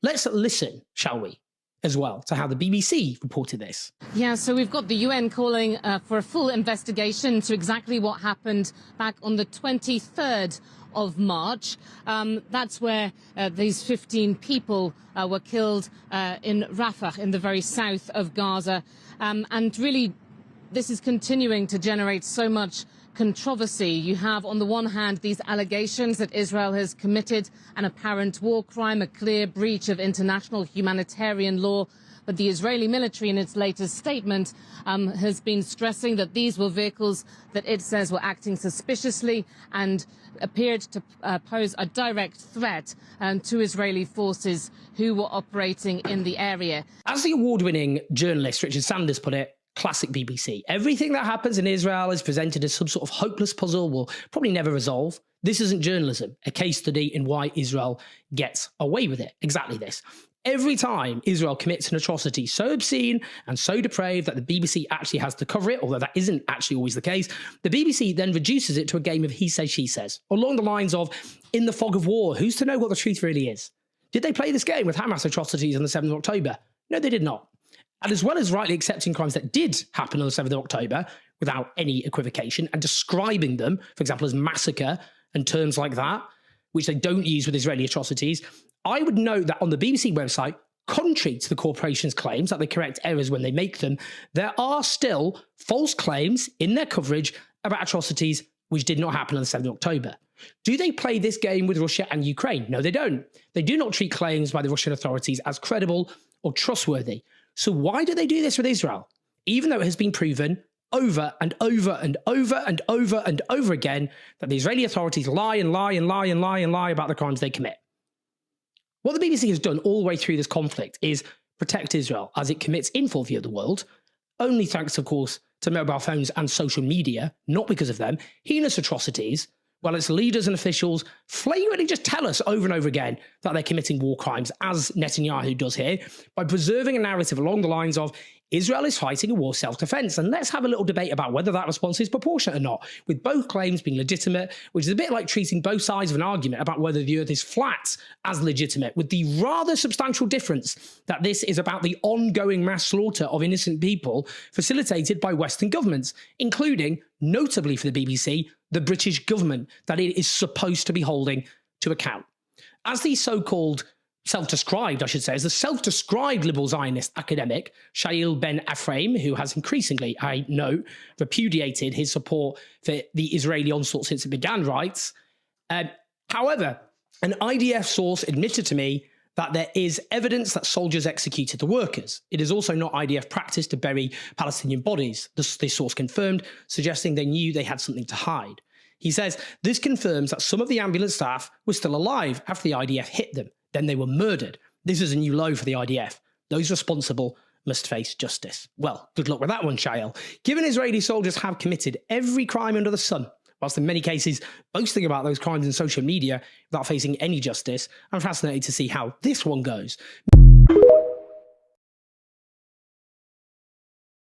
Let's listen, shall we, as well, to how the BBC reported this. Yeah, so we've got the UN calling for a full investigation to exactly what happened back on the 23rd of March. That's where these 15 people were killed in Rafah, in the very south of Gaza. And really, this is continuing to generate so much controversy. You have, on the one hand, these allegations that Israel has committed an apparent war crime, a clear breach of international humanitarian law. But the Israeli military, in its latest statement, has been stressing that these were vehicles that it says were acting suspiciously and appeared to pose a direct threat to Israeli forces who were operating in the area. As the award-winning journalist Richard Sanders put it, classic BBC. Everything that happens in Israel is presented as some sort of hopeless puzzle we'll probably never resolve. This isn't journalism, a case study in why Israel gets away with it. Exactly this. Every time Israel commits an atrocity so obscene and so depraved that the BBC actually has to cover it, although that isn't actually always the case, the BBC then reduces it to a game of he says, she says, along the lines of, in the fog of war, who's to know what the truth really is? Did they play this game with Hamas atrocities on the 7th of October? No, they did not. And as well as rightly accepting crimes that did happen on the 7th of October without any equivocation and describing them, for example, as massacre and terms like that, which they don't use with Israeli atrocities, I would note that on the BBC website, contrary to the corporation's claims that they correct errors when they make them, there are still false claims in their coverage about atrocities which did not happen on the 7th of October. Do they play this game with Russia and Ukraine? No, they don't. They do not treat claims by the Russian authorities as credible or trustworthy. So why do they do this with Israel? Even though it has been proven over and over and over and over and over again that the Israeli authorities lie and lie and lie and lie and lie about the crimes they commit. What the BBC has done all the way through this conflict is protect Israel as it commits in full view of the world, only thanks, of course, to mobile phones and social media, not because of them, heinous atrocities, while its leaders and officials flagrantly just tell us over and over again that they're committing war crimes, as Netanyahu does here, by preserving a narrative along the lines of Israel is fighting a war of self-defense. And let's have a little debate about whether that response is proportionate or not, with both claims being legitimate, which is a bit like treating both sides of an argument about whether the earth is flat as legitimate, with the rather substantial difference that this is about the ongoing mass slaughter of innocent people facilitated by Western governments, including, notably for the BBC, the British government that it is supposed to be holding to account. As the so-called self-described, I should say, as the self-described liberal Zionist academic, Shail Ben Afraim, who has increasingly, I know, repudiated his support for the Israeli onslaught since it began, writes, however, an IDF source admitted to me that there is evidence that soldiers executed the workers. It is also not IDF practice to bury Palestinian bodies, this source confirmed, suggesting they knew they had something to hide. He says, this confirms that some of the ambulance staff were still alive after the IDF hit them. Then they were murdered. This is a new low for the IDF. Those responsible must face justice. Well, good luck with that one, Shail. Given Israeli soldiers have committed every crime under the sun, whilst in many cases boasting about those crimes in social media without facing any justice, I'm fascinated to see how this one goes.